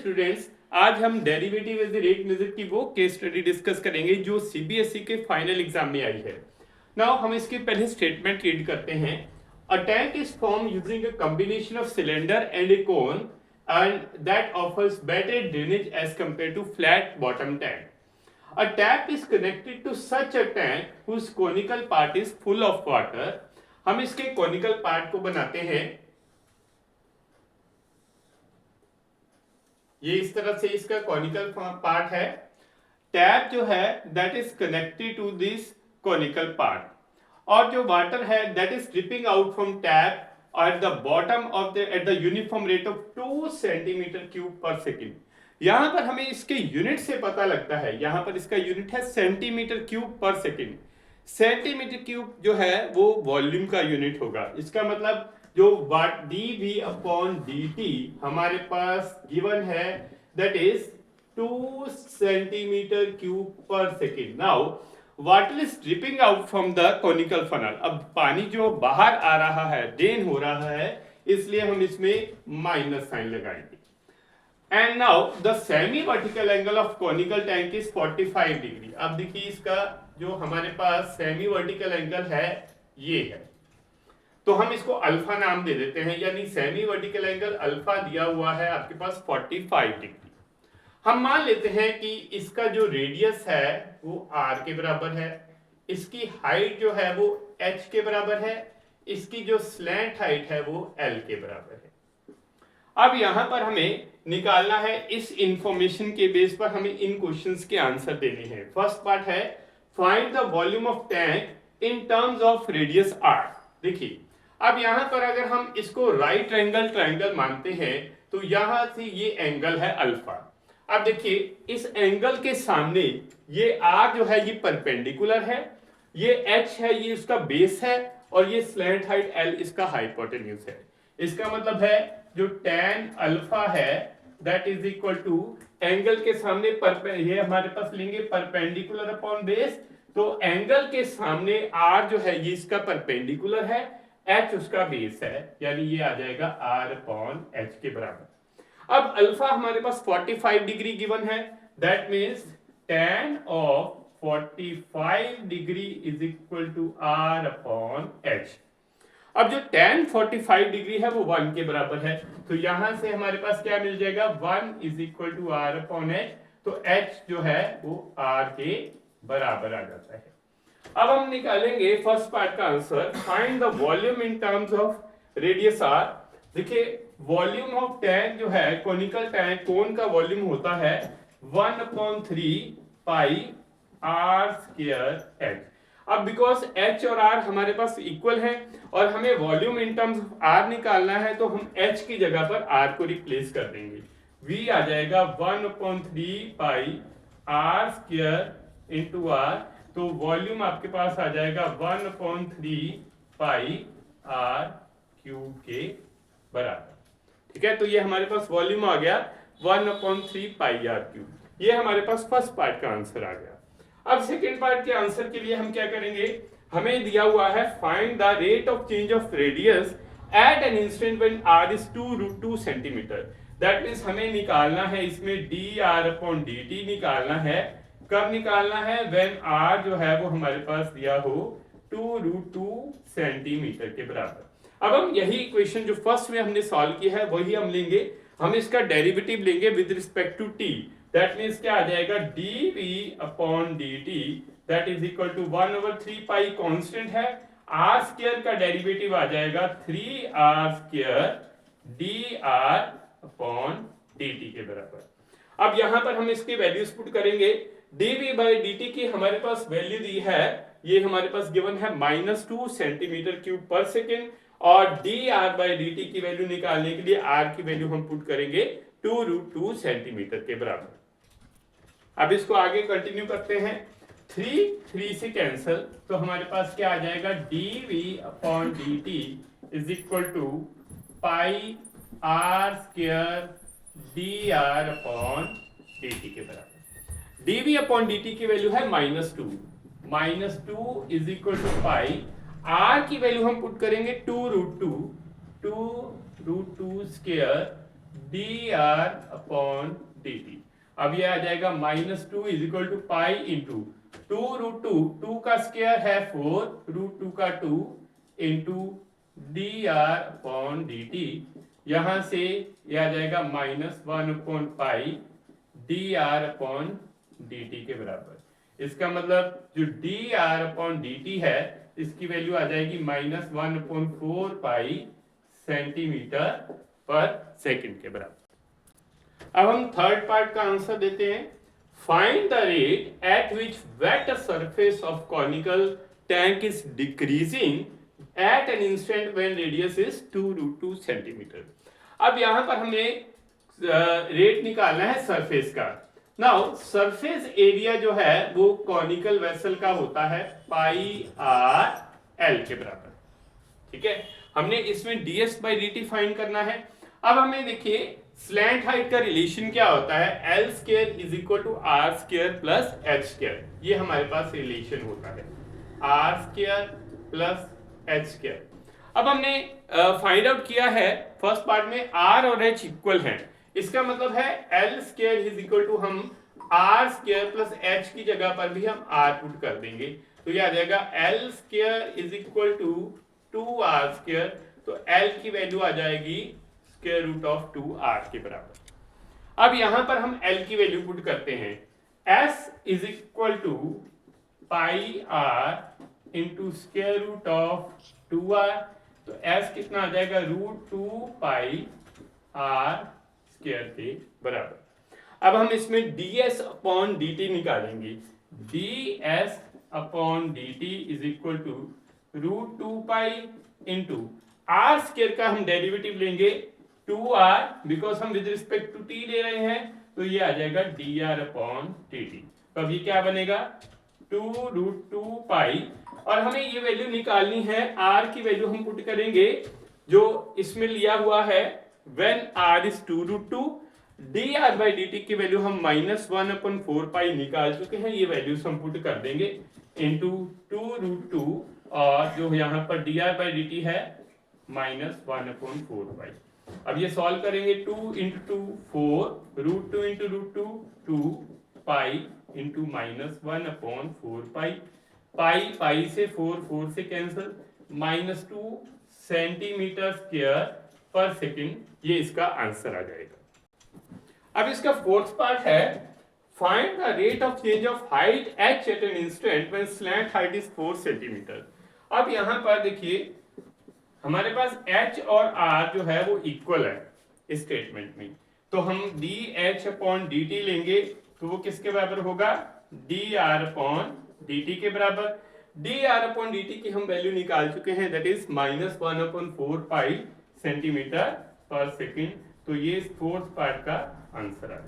Students, आज हम derivative as a rate method की वो केस स्टडी डिस्कस करेंगे जो सीबीएसई के फाइनल एग्जाम में आई है। नाउ हम इसके पहले स्टेटमेंट रीड करते हैं। A tank is form using a combination of cylinder and a cone and that offers better drainage as compare to flat bottom tank. A tap is connected to such a tank whose conical part is full of water. हम इसके conical part को बनाते हैं, ये इस तरह से इसका conical part है. टैप जो है that is connected to this conical part, और जो water है that is dripping out from tap at the bottom of the at the uniform rate of 2 centimeter cube per second. यहां पर हमें इसके यूनिट से पता लगता है, यहां पर इसका यूनिट है सेंटीमीटर क्यूब पर सेकेंड. सेंटीमीटर क्यूब जो है वो वॉल्यूम का यूनिट होगा. इसका मतलब जो dV अपॉन dt हमारे पास गिवन है दैट इज 2 सेंटीमीटर क्यूब पर second. Now water is dripping out from the conical funnel. अब पानी जो बाहर आ रहा है, ड्रेन हो रहा है, इसलिए हम इसमें माइनस साइन लगाएंगे. And now the semi vertical angle of conical tank is 45 degree. अब देखिए इसका जो हमारे पास सेमी वर्टिकल एंगल है ये है, तो हम इसको अल्फा नाम दे देते हैं, यानी सेमी वर्टिकल एंगल अल्फा दिया हुआ है आपके पास 45 डिग्री. हम मान लेते हैं कि इसका जो रेडियस है वो r के बराबर है, इसकी हाइट जो है वो h के बराबर है, इसकी जो स्लैंट हाइट है वो l के बराबर है. अब यहां पर हमें निकालना है, इस इंफॉर्मेशन के बेस पर हमें इन क्वेश्चंस के आंसर देने हैं. फर्स्ट पार्ट है find the volume of tank in terms of radius r. देखिए अब यहां पर अगर हम इसको राइट एंगल ट्रायंगल मानते हैं तो यहां से ये एंगल है अल्फा. अब देखिए इस एंगल के सामने ये r जो है ये परपेंडिकुलर है, ये h है ये इसका बेस है, और ये स्लैंट हाइट l इसका हाइपोटेन्यूज है. इसका मतलब है जो tan अल्फा है that is equal to angle के सामने ये हमारे पास लेंगे परपेंडिकुलर अपॉन बेस, तो एंगल के सामने r जो है ये इसका परपेंडिकुलर है, h उसका बेस है, यानी ये आ जाएगा r अपॉन h के बराबर. अब अल्फा हमारे पास 45 डिग्री गिवन है, that means tan of 45 degree is equal to r upon h. अब जो tan 45 डिग्री है वो 1 के बराबर है, तो यहां से हमारे पास क्या मिल जाएगा 1 is equal to r upon h, तो h जो है वो r के बराबर आ जाता है. अब हम निकालेंगे फर्स्ट पार्ट का answer, find the volume in terms of radius r. देखिए वॉल्यूम ऑफ टैंक जो है कोनिकल टैंक कोन का वॉल्यूम होता है 1/3 पाई r स्क्वायर h. अब बिकॉज h और r हमारे पास इक्वल है और हमें volume in terms of r निकालना है, तो हम h की जगह पर r को रिप्लेस कर देंगे. v आ जाएगा 1/3 पाई r स्क्वायर इंटू r, तो वॉल्यूम आपके पास आ जाएगा 1/3 पाई r क्यूब के बराबर. ठीक है, तो ये हमारे पास वॉल्यूम आ गया 1/3 पाई r क्यूब. ये हमारे पास फर्स्ट पार्ट का आंसर आ गया. अब सेकेंड पार्ट के आंसर के लिए हम क्या करेंगे, हमें दिया हुआ है find the rate of change of radius at an instant when r is 2√2 centimetre. That means हमें निकालना है इसमें dr अपॉन dt निकालना है. कब निकालना है, व्हेन r जो है वो हमारे पास दिया हो 2√2 सेंटीमीटर के बराबर. अब हम यही इक्वेशन जो फर्स्ट में हमने सॉल्व की है वही हम लेंगे, हम इसका डेरिवेटिव लेंगे with respect to t. That means क्या आ जाएगा dv upon dt that is equal to 1/3 pi constant है, r स्क्वायर का डेरिवेटिव आ जाएगा 3r square dr upon dt के बराबर. अब यहां पर हम इसके वैल्यूज पुट करेंगे. dv बाई dt की हमारे पास वैल्यू दी है, ये हमारे पास गिवन है -2 सेंटीमीटर क्यूब पर सेकेंड, और dr बाई dt की वैल्यू निकालने के लिए r की वैल्यू हम पुट करेंगे 2√2 सेंटीमीटर के बराबर. अब इसको आगे कंटिन्यू करते हैं. 3 से कैंसल, तो हमारे पास क्या आ जाएगा dv upon dt is equal to pi r square dr upon dt के बराबर. dv अपॉन dt की वैल्यू है -2 is equal to pi, r की वैल्यू हम पुट करेंगे 2√2 square d r upon d t. अब ये आ जाएगा -2 is equal to pi into 2√2 का स्क्वायर है 4√2 का 2 into d r upon d t. यहां से ये आ जाएगा -1 upon pi D r upon d T के बराबर। इसका मतलब जो D r upon d T है इसकी वैल्यू आ जाएगी -1 अपॉन 4 पाई सेंटीमीटर पर सेकंड के बराबर। अब हम थर्ड पार्ट का आंसर देते हैं। Find the rate at which wet surface of conical tank is decreasing at an instant when radius is 2√2 centimetre. अब यहां पर हमें रेट निकालना है सरफेस का। नाउ सरफेस एरिया जो है वो कॉनिकल वेसल का होता है पाई आर एल के बराबर। ठीक है, हमने इसमें ds by D T find करना है। अब हमें देखिए स्लैंट हाइट का रिलेशन क्या होता है, l square is equal to r square plus h square. ये हमारे पास रिलेशन होता है r square plus h square. अब हमने फाइंड आउट किया है फर्स्ट पार्ट में आर और एच इक्वल हैं। इसका मतलब है l square is equal to हम आर स्क्वायर प्लस एच की जगह पर भी हम आर पुट कर देंगे, तो ये आ जाएगा l square is equal to 2r square. तो l की वैल्यू आ जाएगी स्क्वायर रूट ऑफ 2r के बराबर। अब यहां पर हम l की वैल्यू पुट करते हैं, s is equal to pi r into square root of 2r। तो s कितना आ जाएगा √2 पाई r स्क्वायर के बराबर। अब हम इसमें ds अपॉन dt निकालेंगे। ds upon dt is equal to √2 pi into r square का हम डेरिवेटिव लेंगे 2r, बिकॉज हम विद रिस्पेक्ट टू t ले रहे हैं, तो ये आ जाएगा dr अपॉन dt। तो अब ये क्या बनेगा 2√2 पाई, और हमें ये वैल्यू निकालनी है, r की वैल्यू हम पुट करेंगे जो इसमें लिया हुआ है when r is 2√2। dr by dt की वैल्यू हम -1 अपॉन 4 पाई निकाल चुके हैं, ये वैल्यूज हम पुट कर देंगे इंटू 2√2, और जो यहाँ पर dr बाई dt है -1 अपॉन 4 पाई। अब ये सॉल्व करेंगे 2 into 2 4, √2 into √2 2 pi into -1 upon 4 pi. Pi pi से 4 से कैंसिल, -2 सेंटीमीटर स्क्वायर पर सेकंड, ये इसका आंसर आ जाएगा। अब इसका फोर्थ पार्ट है find the rate of change of height h at an instant when slant height is 4 centimetre. अब यहां पर देखिए हमारे पास h और r जो है वो इक्वल है इस स्टेटमेंट में, तो हम dh अपॉन dt लेंगे, तो वो किसके बराबर होगा dr अपॉन dt के बराबर। dr अपॉन dt की हम वैल्यू निकाल चुके हैं, that is -1 upon 4 pi centimetre पर सेकंड। तो ये फोर्थ पार्ट का आंसर है।